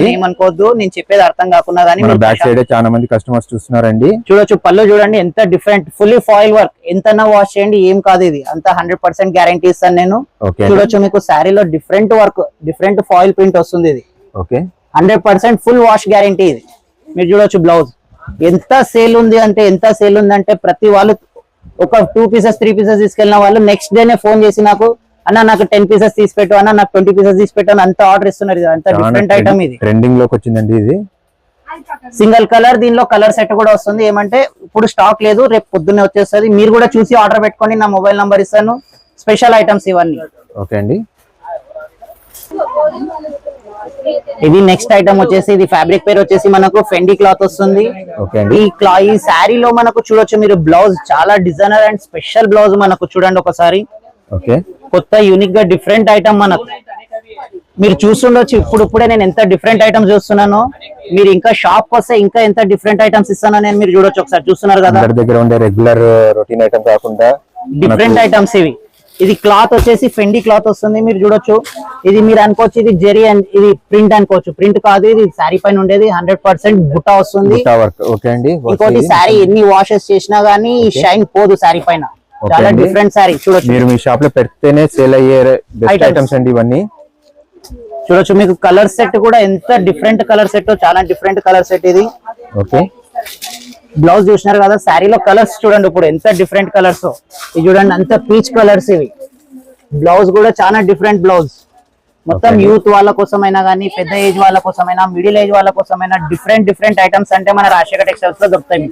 ఏమనుకోవద్దు, నేను చెప్పేది అర్థం కాకుండా. కానీ బ్యాక్ సైడ్ చాలా మంది కస్టమర్స్ చూస్తున్నారండి. చూడొచ్చు పళ్ళు చూడండి ఎంత డిఫరెంట్, ఫుల్లీ ఫాయిల్ వర్క్, ఎంతన్నా వాష్ చేయండి ఏం కాదు ఇది, అంత 100% గ్యారంటీ ఇస్తాను నేను. చూడొచ్చు మీకు శారీలో different work, different foil print వస్తుంది ఇది. ఓకే, 100% ఫుల్ వాష్ గ్యారంటీ ఇది. మీరు చూడొచ్చు బ్లౌజ్ ఎంత సేల్ ఉంది అంటే ప్రతి వాళ్ళు ఒక 2 pieces 3 pieces తీసుకెళ్ళిన వాళ్ళు నెక్స్ట్ డేనే ఫోన్ చేసి నాకు నాకు 10 pieces తీసి పెట్టు అన్న, నాకు 20 pieces తీసి పెట్టు అంత ఆర్డర్ ఇస్తున్నారు. ఇది అంత డిఫరెంట్ ఐటమ్ ఇది, ట్రెండింగ్ లోకి వచ్చిందండి. ఇది సింగిల్ కలర్, దీనిలో కలర్ సెట్ కూడా వస్తుంది. ఏమంటే ఇప్పుడు స్టాక్ లేదు, రేపు పొద్దున్నే వచ్చేస్తుంది. మీరు కూడా చూసి ఆర్డర్ పెట్టుకోండి, నా మొబైల్ నంబర్ ఇస్తాను. స్పెషల్ ఐటమ్స్ ఇవన్నీ. ఓకే అండి, ఇది నెక్స్ట్ ఐటమ్ వచ్చేసి, ఇది ఫ్యాబ్రిక్ పేరు వచ్చేసి మనకు ఫెండి క్లాత్ వస్తుంది. ఈ శారీలో మనకు చూడొచ్చు మీరు బ్లౌజ్ చాలా డిజైనర్ అండ్ స్పెషల్ బ్లౌజ్ మనకు చూడండి ఒకసారి. కొత్త యూనిక్ గా డిఫరెంట్ ఐటమ్ మనకు మీరు చూస్తుండొచ్చు. ఇప్పుడే నేను ఎంత డిఫరెంట్ ఐటమ్స్ చూస్తున్నాను, మీరు ఇంకా షాప్ వస్తే ఇంకా ఎంత డిఫరెంట్ ఐటమ్స్ ఇస్తానో నేను, మీరు చూడొచ్చు ఒకసారి. చూస్తున్నారు కదా, దగ్గర ఉండే రెగ్యులర్ రొటీన్ ఐటమ్ కాకుండా డిఫరెంట్ ఐటమ్స్ ఇవి. ఇది క్లాత్ వచ్చేసి ఫెండి క్లాత్ వస్తుంది. మీరు చూడొచ్చు, ఇది మీరు అనుకోవచ్చు ఇది జెరీ అండ్ ఇది ప్రింట్ అనుకోవచ్చు, ప్రింట్ కాదు, ఇది శారీ పైన ఉండేది 100% బుట్టా వస్తుంది. ఇంకోటి శారీ ఎన్ని వాషెస్ చేసినా గానీ షైన్ పోదు శారీ పైన. చాలా డిఫరెంట్ శారీ. చూడొచ్చు, మీరు మీ షాప్ లో పెడితేనే సేల్ అయ్యే బెస్ట్ ఐటమ్స్ అండి ఇవన్నీ. చూడొచ్చు మీకు కలర్ సెట్ కూడా ఎంత డిఫరెంట్ కలర్ సెట్, చాలా డిఫరెంట్ కలర్ సెట్ ఇది. ఓకే, బ్లౌజ్ చూసినారు కదా, శారీలో కలర్స్ చూడండి ఇప్పుడు ఎంత డిఫరెంట్ కలర్స్. ఇది చూడండి అంత పీచ్ కలర్స్ ఇవి. బ్లౌజ్ కూడా చాలా డిఫరెంట్ బ్లౌజ్. మొత్తం యూత్ వాళ్ళ కోసమైనా కానీ, పెద్ద ఏజ్ వాళ్ళ కోసమైనా, మిడిల్ ఏజ్ వాళ్ళ కోసమైనా డిఫరెంట్ ఐటమ్స్ అంటే మన రాజశేఖర్ టెక్స్టైల్స్ లో దొరుకుతాయి.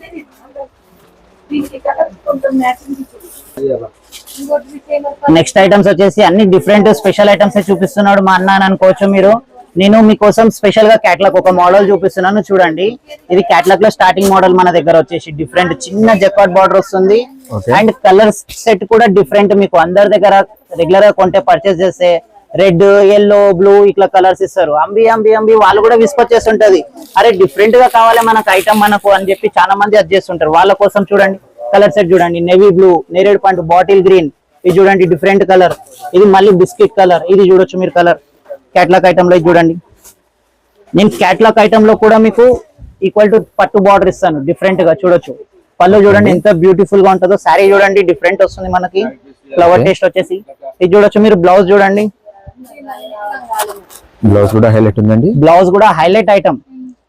నెక్స్ట్ ఐటమ్స్ వచ్చేసి అన్ని డిఫరెంట్ స్పెషల్ ఐటమ్స్ చూపిస్తున్నాడు మా అన్న అని అనుకోవచ్చు మీరు. నేను మీకోసం స్పెషల్ గా క్యాట్లాగ్ ఒక మోడల్ చూపిస్తున్నాను చూడండి. ఇది క్యాట్లాగ్ లో స్టార్టింగ్ మోడల్ మన దగ్గర వచ్చేసి డిఫరెంట్ చిన్న జకార్డ్ బార్డర్ వస్తుంది. అండ్ కలర్ సెట్ కూడా డిఫరెంట్. మీకు అందరి దగ్గర రెగ్యులర్ గా కొంటే పర్చేస్ చేస్తే రెడ్, ఎల్లో, బ్లూ ఇట్లా కలర్స్ ఇస్తారు. అంబి వాళ్ళు కూడా విసుకొచ్చేస్తుంటది, అరే డిఫరెంట్ గా కావాలి మనకు ఐటమ్ మనకు అని చెప్పి చాలా మంది అది చేస్తుంటారు. వాళ్ళ కోసం చూడండి కలర్ సెట్ చూడండి, నేవీ బ్లూ, నేరేడ్ పండు, బాటిల్ గ్రీన్, ఇది చూడండి డిఫరెంట్ కలర్. ఇది మళ్ళీ బిస్కెట్ కలర్, ఇది చూడొచ్చు మీరు కలర్. క్యాట్లాగ్ ఐటమ్ లో చూడండి, నేను క్యాట్లాగ్ ఐటమ్ లో కూడా మీకు ఈక్వల్ టు పట్టు బార్డర్ ఇస్తాను డిఫరెంట్ గా. చూడొచ్చు పళ్ళు చూడండి ఎంత బ్యూటిఫుల్ గా ఉంటుందో. శారీ చూడండి డిఫరెంట్ వస్తుంది మనకి, ఫ్లవర్ టేస్ట్ వచ్చేసి. ఇది చూడొచ్చు మీరు బ్లౌజ్ చూడండి, బ్లౌజ్ కూడా హైలైట్ ఉందండి. బ్లౌజ్ కూడా హైలైట్ ఐటమ్.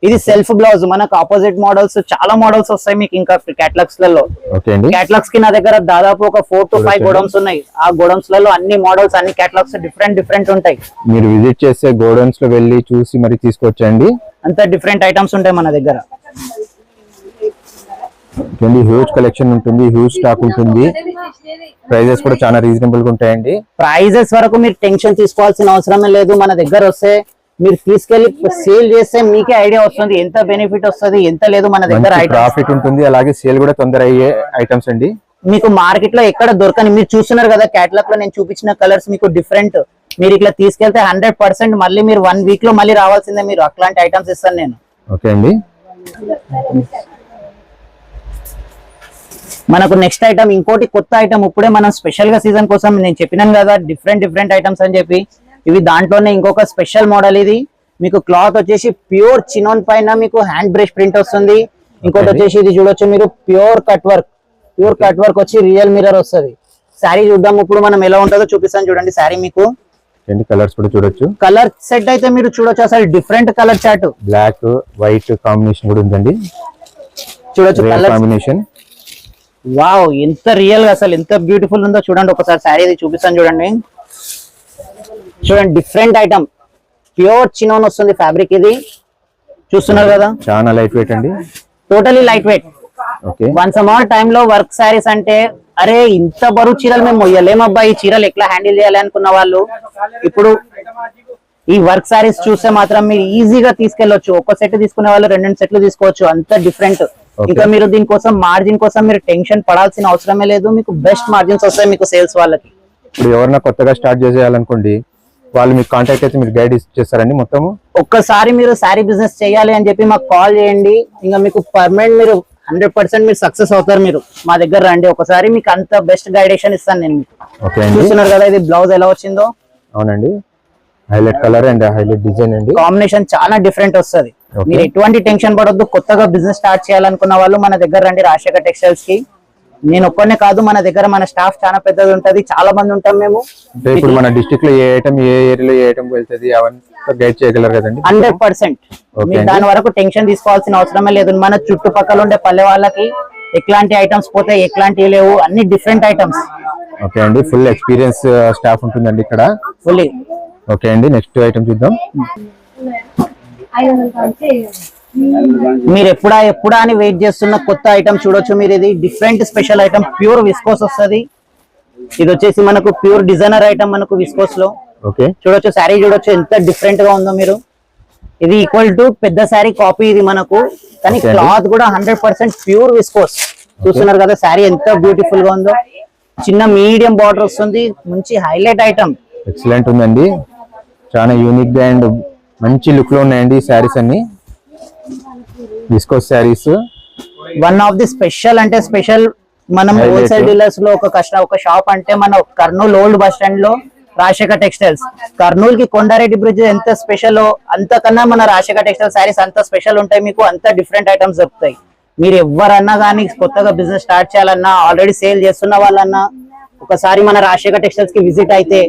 ఇది సెల్ఫ్ బ్లౌజ్. మనకు ఆపోజిట్ మోడల్స్ చాలా మోడల్స్ వస్తాయి మీకు ఇంకా క్యాటలాగ్స్ లలో. క్యాటలాగ్స్ కి నా దగ్గర దాదాపు ఒక 4 to 5 గోడౌన్స్ ఉన్నాయి. ఆ గోడౌన్స్ లలో అన్ని మోడల్స్ అన్ని క్యాటలాగ్స్ డిఫరెంట్ ఉంటాయి. మీరు విజిట్ చేస్తే గోడౌన్స్ లో వెళ్ళి చూసి మరి తీసుకొచ్చండి. అంత డిఫరెంట్ ఐటమ్స్ ఉంటాయి మన దగ్గర. హ్యూజ్ కలెక్షన్ ఉంటుంది, హ్యూజ్ స్టాక్ ఉంటుంది. ప్రైజెస్ కూడా చాలా రీజనబుల్ గా ఉంటాయండి. ప్రైజెస్ వరకు మీరు టెన్షన్ తీసుకోవాల్సిన అవసరమే లేదు. మన దగ్గర వస్తే మీరు తీసుకెళ్లి సేల్ చేస్తే మీకే ఐడియా వస్తుంది ఎంత బెనిఫిట్ వస్తుంది ఎంత లేదు. మన దగ్గర ప్రాఫిట్ ఉంటుంది, అలాగే సేల్ కూడా తొందర అయ్యే ఐటమ్స్ అండి. మీకు మార్కెట్ లో ఎక్కడ దొరకని మీరు చూస్తున్నారు కదా కేటలాగ్ లో నేను చూపించిన కలర్స్ మీకు డిఫరెంట్. మీరు ఇట్లా తీసుకెళ్తే 100% మళ్ళీ మీరు 1 వీక్ లో మళ్ళీ రావాల్సిందే. మీరు అట్లాంటి ఐటమ్స్ ఇస్తాను నేను. ఓకే అండి. మనకు నెక్స్ట్ ఐటమ్ ఇంకోటి కొత్త ఐటమ్ ఇప్పుడే మనం స్పెషల్ గా సీజన్ కోసం నేను చెప్పినాను కదా డిఫరెంట్ ఐటమ్స్ అని చెప్పి. ఇవి దాంట్లోనే ఇంకొక స్పెషల్ మోడల్. ఇది మీకు క్లాత్ వచ్చేసి ప్యూర్ చినోన్ పైన మీకు హ్యాండ్ బ్రష్ ప్రింట్ వస్తుంది. ఇంకోటి వచ్చేసి ఇది చూడొచ్చు మీరు ప్యూర్ కట్ వర్క్ వచ్చి రియల్ మిర్రర్ వస్తుంది. శారీ చూద్దాం ఇప్పుడు మనం ఎలా ఉంటుందో చూపిస్తాను చూడండి. శారీ మీకు కలర్స్ కూడా చూడొచ్చు. కలర్ సెట్ అయితే మీరు చూడొచ్చు అసలు different colour chart. Black white combination కూడా ఉందండి. చూడొచ్చు కలర్ కాంబినేషన్. వావ్ ఎంత రియల్ గా అసలు ఎంత బ్యూటిఫుల్ ఉందో చూడండి. ఒకసారి శారీ ఇది చూపిస్తాను చూడండి. చూడండి డిఫరెంట్ ఐటమ్ ప్యూర్ చినోన్ వస్తుంది ఫ్యాబ్రిక్. ఇది చూస్తున్నారు కదా చాలా లైట్ వెయిట్ అండి. Totally light weight. Once amount time లో వర్క్ శారీస్ అంటే అరే ఇంత బరువు చీరలు మేము మొయ్యలేమబ్బా, ఈ చీరలు ఎట్లా హ్యాండిల్ చేయాలి అనుకున్న వాళ్ళు ఇప్పుడు ఈ వర్క్ శారీస్ చూస్తే మాత్రం మీరు ఈజీగా తీసుకెళ్లొచ్చు. ఒక సెట్ తీసుకునే వాళ్ళు 2 సెట్లు తీసుకోవచ్చు. అంత డిఫరెంట్. ఇంకా మీరు దీనికోసం మార్జిన్ కోసం మీరు టెన్షన్ పడాల్సిన అవసరమే లేదు. మీకు బెస్ట్ మార్జిన్స్ వస్తాయి మీకు సేల్స్ వాళ్ళకి. ఇప్పుడు ఎవరైనా కొత్తగా స్టార్ట్ చేసేయాలనుకోండి వాళ్ళు మీకు కాంటాక్ట్ అయితే మీరు గైడ్ చేస్తారండి మొత్తం. ఒక్కసారి మీరు శారీ బిజినెస్ చేయాలి అని చెప్పి మాకు కాల్ చేయండి. ఇంకా మీకు పర్మనెంట్ మీరు 100% మీరు సక్సెస్ అవుతారు. మీరు మా దగ్గర రండి ఒకసారి, మీకు అంత బెస్ట్ గైడేషన్ ఇస్తాను నేను మీకు. చూస్తున్నారు కదా ఇది బ్లౌజ్ ఎలా వచ్చిందో. అవునండి, highlight colour and highlight design అండి. కాంబినేషన్ చాలా డిఫరెంట్ వస్తుంది. మీరు ఎటువంటి టెన్షన్ పడొద్దు. కొత్తగా బిజినెస్ స్టార్ట్ చేయాలనుకున్న వాళ్ళు మన దగ్గర రండి రాజశేఖర్ టెక్స్టైల్స్ కి. నేను ఒక్కనే కాదు, మన దగ్గర మన స్టాఫ్ చాలా పెద్దది ఉంటది, చాలా మంది ఉంటాం మేము. ఇప్పుడు మన డిస్ట్రిక్ట్ లో ఏ ఐటమ్ ఏ ఏరియాలో ఏ ఐటమ్ వెళ్తుంది అవన్నీ గైడ్ చేయగలరు కదండి. 100%. మీరు దాని వరకు టెన్షన్ తీసుకోవాల్సిన అవసరమే లేదు. మన చుట్టుపక్కల ఉండే పల్లె వాళ్ళకి ఎట్లాంటి ఐటమ్స్ పోతే ఎట్లాంటివి లేవు, అన్ని డిఫరెంట్ ఐటమ్స్. ఓకే అండి, ఫుల్ ఎక్స్పీరియన్స్ స్టాఫ్ ఉంటుందండి ఇక్కడ. ఫుల్లీ. ఓకే అండి, నెక్స్ట్ ఐటమ్ చూద్దాం. మీరు ఎప్పుడా అని వెయిట్ చేస్తున్న కొత్త ఐటమ్ చూడొచ్చు మీరు. ఇది different special item pure viscose వస్తుంది. ఇది వచ్చేసి మనకు ప్యూర్ డిజైనర్ ఐటమ్ మనకు విస్కోస్ లో. ఓకే చూడొచ్చు శారీ చూడొచ్చు ఎంత డిఫరెంట్ గా ఉందో మీరు. ఇది ఈక్వల్ టు పెద్ద శారీ కాపీ ఇది మనకు, కానీ క్లాత్ కూడా 100% ప్యూర్ విస్కోస్. చూస్తున్నారు కదా శారీ ఎంత బ్యూటిఫుల్ గా ఉందో. చిన్న మీడియం బార్డర్ వస్తుంది, మంచి హైలైట్ ఐటమ్. ఎక్సలెంట్ ఉందండి, చాలా యూనిక్ గా అండ్ మంచి లుక్ లో ఉన్నాయండి ఈ శారీస్ అన్ని. Viscose saris one of the special అంటే స్పెషల్. మనం హోల్సేల్ డీలర్స్ లో ఒక షాప్ అంటే మన కర్నూలు ఓల్డ్ బస్ స్టాండ్ లో రాజశేఖర్ టెక్స్టైల్స్. కర్నూలు కి కొండారెడ్డి బ్రిడ్జ్ ఎంత స్పెషల్ అంతకన్నా మన రాజశేఖర్ టెక్స్టైల్ శారీస్ అంత స్పెషల్ ఉంటాయి. మీకు అంత డిఫరెంట్ ఐటమ్స్ దొరుకుతాయి. మీరు ఎవరన్నా కానీ కొత్తగా బిజినెస్ స్టార్ట్ చేయాలన్నా, ఆల్రెడీ సేల్ చేస్తున్న వాళ్ళన్నా ఒకసారి మన రాజశేఖర్ టెక్స్టైల్స్ కి విజిట్ అయితే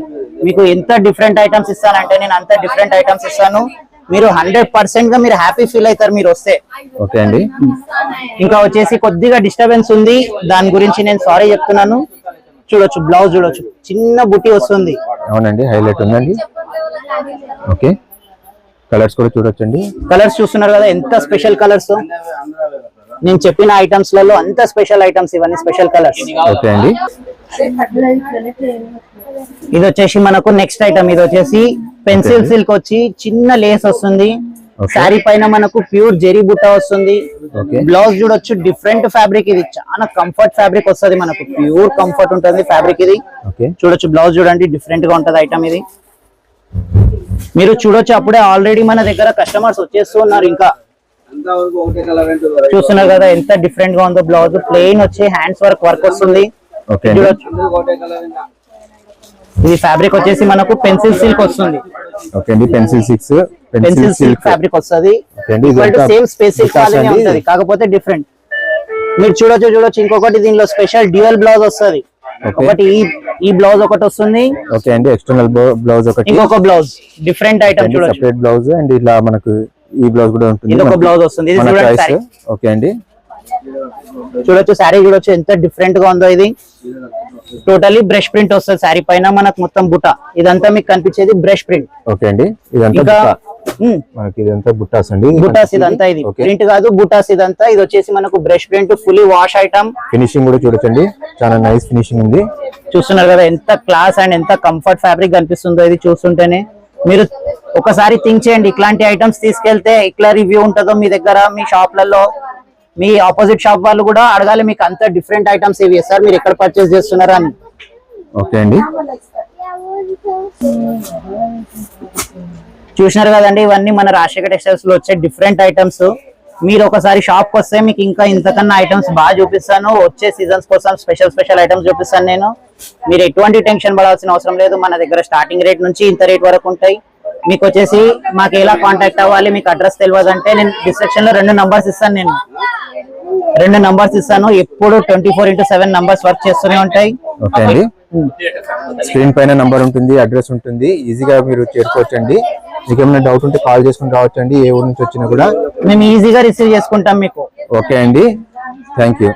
మీకు ఎంత డిఫరెంట్ ఐటమ్స్ ఇస్తానంటే నేను అంత డిఫరెంట్ ఐటమ్స్ ఇస్తాను. మీరు 100% గా మీరు హ్యాపీ ఫీల్ అవుతారు మీరు వస్తే. ఓకే అండి, ఇంకా వచ్చేసి కొద్దిగా డిస్టర్బెన్స్ ఉంది, దాని గురించి నేను సారీ చెప్తున్నాను. చూడొచ్చు బ్లౌజ్ చూడొచ్చు, చిన్న బుట్టి వస్తుంది. అవునండి, హైలైట్ ఉందండి. ఓకే, కలర్స్ కూడా చూడొచ్చండి. కలర్స్ చూస్తున్నారు కదా ఎంత స్పెషల్ కలర్స్. నేను చెప్పిన ఐటమ్స్ లలో అంత స్పెషల్ ఐటమ్స్ ఇవన్నీ స్పెషల్ కలర్స్. ఓకే అండి, ఇది వచ్చేసి మనకు నెక్స్ట్ ఐటమ్. ఇది వచ్చేసి పెన్సిల్ సిల్క్ వచ్చి చిన్న లేస్ వస్తుంది. శారీ పైన మనకు ప్యూర్ జెరీ బుట్ట వస్తుంది. బ్లౌజ్ చూడొచ్చు, డిఫరెంట్ ఫ్యాబ్రిక్. ఇది చాలా కంఫర్ట్ ఫ్యాబ్రిక్ వస్తుంది మనకు, ప్యూర్ కంఫర్ట్ ఉంటుంది ఫ్యాబ్రిక్ ఇది. చూడొచ్చు బ్లౌజ్ చూడండి, డిఫరెంట్ గా ఉంటది ఐటమ్ ఇది. మీరు చూడొచ్చు అప్పుడే ఆల్రెడీ మన దగ్గర కస్టమర్స్ వచ్చేస్తూ ఉన్నారు. ఇంకా చూస్తున్నారు కదా ఎంత డిఫరెంట్ గా ఉందో. బ్లౌజ్ ప్లెయిన్ వచ్చి హ్యాండ్స్ వర్క్ వస్తుంది. ఇది ఫ్యాబ్రిక్ వచ్చేసి మనకు పెన్సిల్ సిల్క్ వస్తుంది. ఓకే అండి, పెన్సిల్ సిల్క్ ఫ్యాబ్రిక్ వస్తుంది. సేమ్ స్పేస్ ఉంటది, కాకపోతే డిఫరెంట్. మీరు చూడొచ్చు ఇంకొకటి దీనిలో స్పెషల్ డ్యూయల్ బ్లౌజ్ వస్తుంది. ఒకటి ఈ బ్లౌజ్ ఒకటి వస్తుంది. ఓకే అండి, ఎక్స్టర్నల్ బ్లౌజ్ ఒకటి, ఇంకొక బ్లౌజ్ డిఫరెంట్ ఐటమ్ చూడొచ్చు. సెపరేట్ బ్లౌజ్ అండ్ ఇలా మనకు ఈ బ్లౌజ్ కూడా ఉంటుంది. ఇది ఒక బ్లౌజ్ వస్తుంది. ఇది చూడండి. ఓకే అండి, చూడొచ్చు శారీ చూడొచ్చు ఎంత డిఫరెంట్ గా ఉందో. ఇది టోటలీ బ్రష్ ప్రింట్ వస్తుంది శారీ పైన. మనకు మొత్తం బుట్ట ఇదంతా మీకు కనిపించేది బ్రష్ ప్రింట్. ఓకే అండి, ఇదంతా ఇంకా మనకి ఇదంతా బుట్టాస్ అండి. బుటాస్ ఇదంతా, ఇది ప్రింట్ కాదు బుటాస్ ఇదంతా. ఇది వచ్చేసి మనకు brush print, fully wash item. Finishing కూడా చూడొచ్చండి, చాలా నైస్ ఫినిషింగ్ ఉంది. చూస్తున్నారు కదా ఎంత క్లాస్ అండ్ ఎంత కంఫర్ట్ ఫ్యాబ్రిక్ కనిపిస్తుందో ఇది చూస్తుంటేనే. మీరు ఒకసారి థింక్ చేయండి, ఇట్లాంటి ఐటమ్స్ తీసుకెళ్తే ఇట్లా రివ్యూ ఉంటుందో మీ దగ్గర, మీ షాప్లలో. మీ ఆపోజిట్ షాప్ వాళ్ళు కూడా అడగాలి మీకు అంత డిఫరెంట్ ఐటమ్స్ ఇవి సార్ మీరు ఎక్కడ పర్చేస్ చేస్తున్నారా అని. ఓకే అండి, చూసినారు కదండి, ఇవన్నీ మన రాజశేఖర్ టెక్స్టైల్స్ లో వచ్చే డిఫరెంట్ ఐటమ్స్. మీరు ఒకసారి షాప్ కి వస్తే మీకు ఇంకా ఇంతకన్నా ఐటమ్స్ బాగా చూపిస్తాను. వచ్చే సీజన్స్ కోసం స్పెషల్ ఐటమ్స్ చూపిస్తాను నేను. మీరు ఎటువంటి టెన్షన్ పడాల్సిన అవసరం లేదు. మన దగ్గర స్టార్టింగ్ రేట్ నుంచి ఇంత రేట్ వరకు ఉంటాయి. మీకు వచ్చేసి మాకు ఎలా కాంటాక్ట్ అవ్వాలి, మీకు అడ్రస్ తెలియదంటే నేను డిస్క్రిప్షన్ లో 2 నంబర్స్ ఇస్తాను. నేను 2 నంబర్స్ ఇస్తాను. ఎప్పుడు 24/7 నంబర్స్ వర్క్ చేస్తూనే ఉంటాయి. ఓకే అండి, స్క్రీన్ పైన నంబర్ ఉంటుంది, అడ్రస్ ఉంటుంది, ఈజీగా మీరు చేరుకోవచ్చండి. మీకు ఏమైనా డౌట్ ఉంటే కాల్ చేసుకుని రావచ్చండి, ఏ ఊరు నుంచి వచ్చినా కూడా మేము ఈజీగా రిసీవ్ చేసుకుంటాం మీకు. ఓకే అండి, థ్యాంక్ యూ.